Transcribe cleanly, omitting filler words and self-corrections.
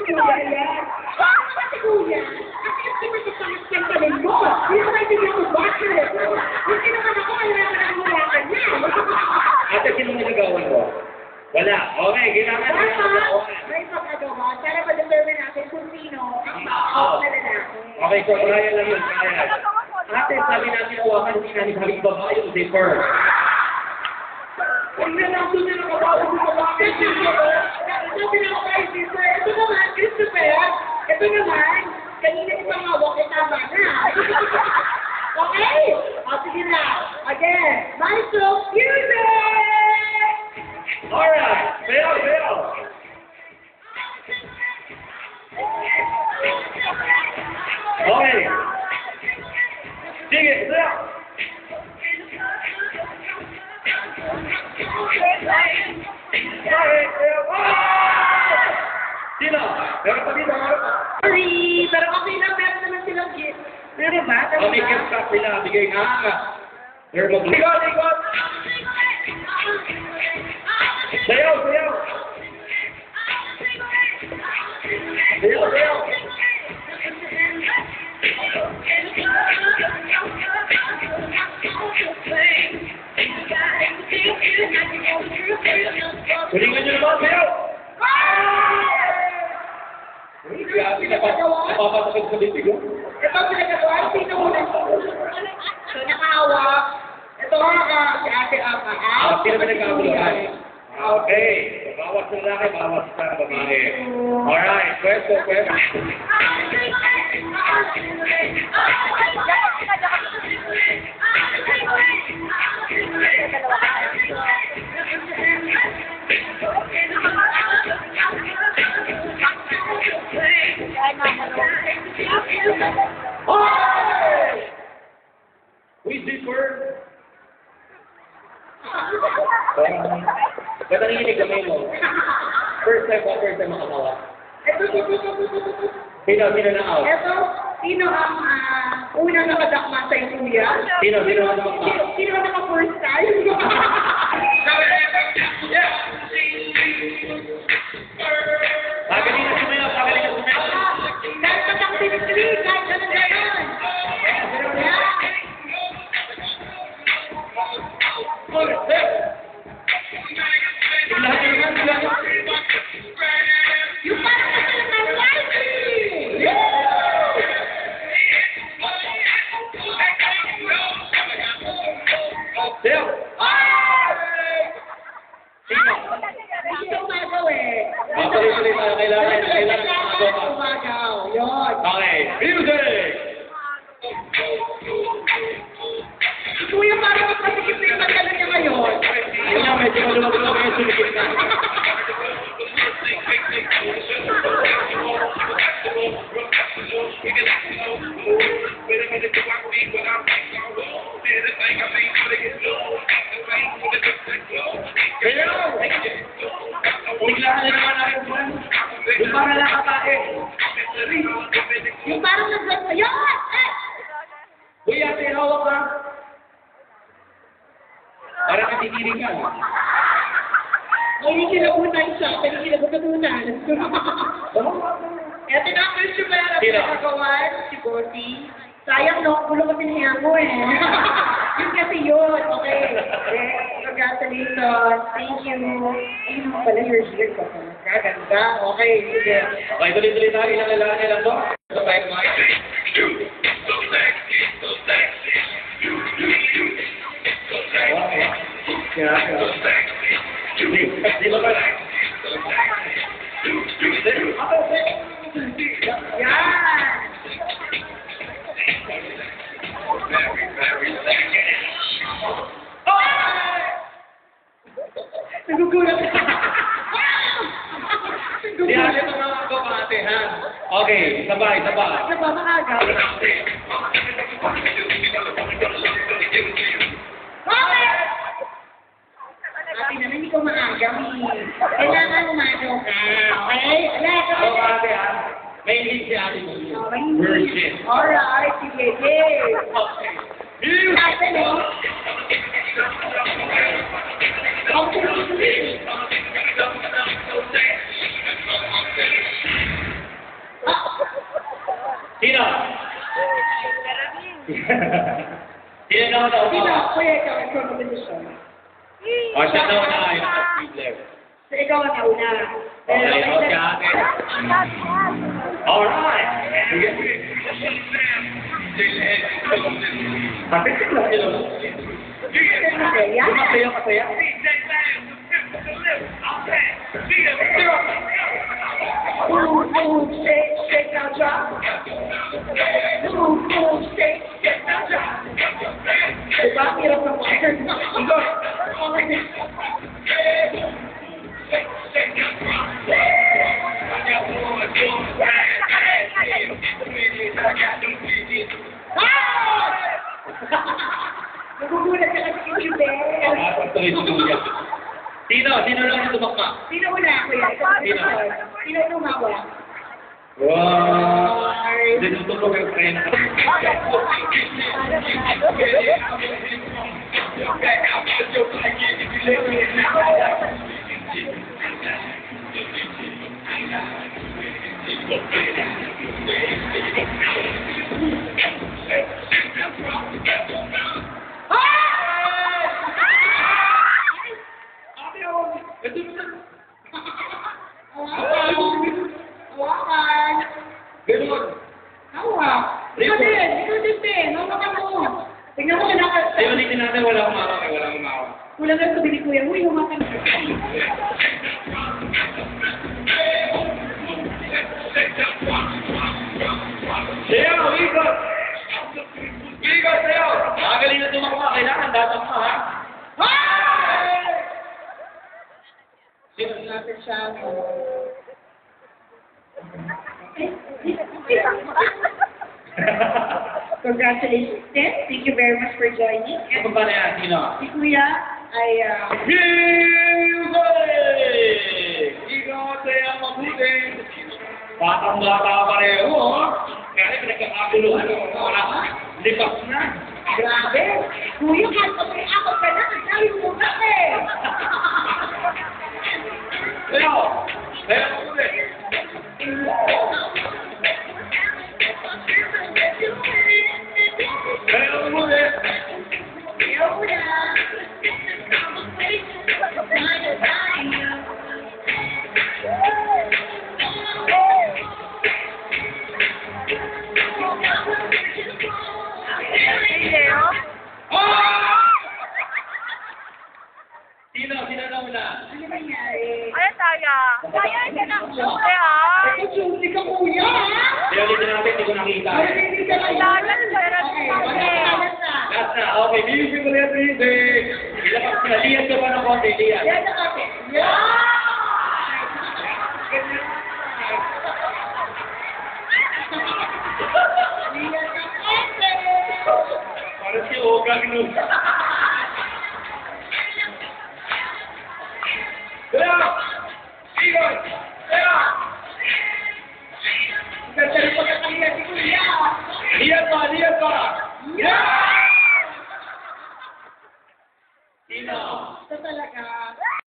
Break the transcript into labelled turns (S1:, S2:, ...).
S1: si Kuya yan. Bakit si Kuya? Kasi hindi mo sa pangastantanin mo. Hindi mo kaibigan ko bakit. Hindi naman ako kailangan ang mulakan niya.
S2: Ate, sino mo nagawan mo? Wala. Okay, kailangan na
S1: may pagkagawa para ma-determine natin kung sino ang tao na lalaki.
S2: Okay, so kaya lang yun, kaya. Ate, sabi natin hawakan, hindi namin sabi babae yung zipper.
S1: Huwag na lang doon na nakabawag sa babae. Sabi na ako kay sister, ito naman, Christopher, ito naman, kanina yung pangawak, eh tama na. Okay? O, sige na. Again, Maestro, music!
S2: Alright, Bell. Okay. Sige, Bell. Sino? Meron pa dito, meron pa.
S1: Sorry, pero okay lang, meron naman silang gift. Meron ba?
S2: May gift ka sila, bigay nga. Meron mag- Ligot! Sayaw! Kuningan nyo naman, sayaw! Grabe, napapasakit sa bibig, oh.
S1: Ito pinagagawa, sino muna? So, nakahawak. Ito si Ate Ama.
S2: Sino ba nagkakuluhan? Okay. Bawas ng laki, bawas sa babae. Alright, pwesto. Who's this word? Ba't nanginig kami mo? First time makakawa. Sino na out?
S1: Ito, sino ang unang nakadakma sa kuya?
S2: Sino na makakawa?
S1: Sino ang naka-first time?
S2: Pagalina sumayaw.
S1: Dahil pa siyang pinipili, kahit ganun. Yung parang kasalang ng life!
S2: Sayaw! Sino?
S1: Hindi umagaw eh.
S2: Tuloy tayo. Kailangan
S1: umagaw. Yun.
S2: Okay, music!
S1: Kuya, parang mas masikip na yung magkala niya ngayon.
S2: Kanya, medyo malulog kayo sulikit na. Biglaan na naman ako mo. Yung parang nakatae.
S1: Yung parang nag-gano'n. Yun!
S2: Uy, ate, hawak ka. Parang natigiling ka.
S1: Hindi kinabutan siya. Pero kinabutan. Ito na ang first yung meron.
S2: Sino?
S1: Pinagawan, si Gordy. Sayang no, gulo ko pinahiya mo eh. Yun kasi yun. Okay. Congratulations. Thank you. Ayun mo pala your beard ko. Gaganda. Okay. Sige.
S2: Okay, tuloy-tuloy tayo. Ilang lalaki lang to. So, tayo mga. Di ba ba?
S1: Yan. Nagugulat ka.
S2: Di ate ito mga kabate, ha? Okay, sabay.
S1: Nagmamaaga. Ate naman, hindi ko maaga. Kailangan umagaw ka. Okay?
S2: So, ate, ha? May hindi si ate mo. Virgin.
S1: Alright, sige. Yay!
S2: Okay.
S1: Ate, no? Okay.
S2: Sino na ako
S1: Sino?
S2: na?
S1: Kuya, ikaw, ikaw na kondisyon.
S2: O, siya na una. Ayun ang problem.
S1: So, ikaw ang nauna.
S2: Okay, o siya akin. Alright. Bakit sila yun?
S1: Masaya?
S2: Masaya, masaya.
S1: Move, shake, shake, now drop. Move, shake, shake, now drop. Diba? Hirap ng water. Nagugulat ka kasi kay Jubel.
S2: Sino lang yung tumakma?
S1: Sino una, kuya?
S2: Sino?
S1: Sino tumawa?
S2: Wow! Dinutulog ang prena.
S1: Hawakan.
S2: Ganun.
S1: Hawak. Ikaw din, hawakan mo. Tingnan mo na
S2: Ay, ulitin natin, wala umawak.
S1: kulang lang sabi ni Kuya, uy, hawakan mo.
S2: Sayaw, ikot! Ikot, sayaw! Magaling na tumakma, kailangan dapat mo, ha?
S1: Tingnan natin siya. Congratulations, Tim. Thank you very much for joining.
S2: Ano ba na yan? Sino?
S1: Si Kuya ay
S2: Ikaw sayaw mabuti! Batang-bata pareho, ha? Kaya pinagkakaguluhan ng mga lipas na.
S1: grabe. Kuya, kahit pa may akot ka na, dahil mo na eh.
S2: Sayaw! Sayaw mabuti! Sayaw mabuti!
S1: Ayaw mo na.
S2: Sino na una?
S1: Ano nangyari?
S3: Ay, sayang. Sayang ka ng susi, ha?
S1: Ito, susi ka, kuya, ha?
S2: Kaya ulitin natin, hindi ko nakita.
S1: Hindi ka lang.
S3: Lalat, pero
S1: Okay, wala na.
S2: Last na, okay, music ulit, music! Ilabas ka, liyan ka ba ng konti, liyan?
S1: Yan na kasi. Yan! Liyan ka kasi.
S2: Parang si Ogang nun. Kaya! Ikot! Kaya!
S1: Ganda rin pagkakaliyan si Kuya.
S2: Liyan pa! Liyan pa!
S1: Yan!
S2: Sino?
S1: Ito talaga.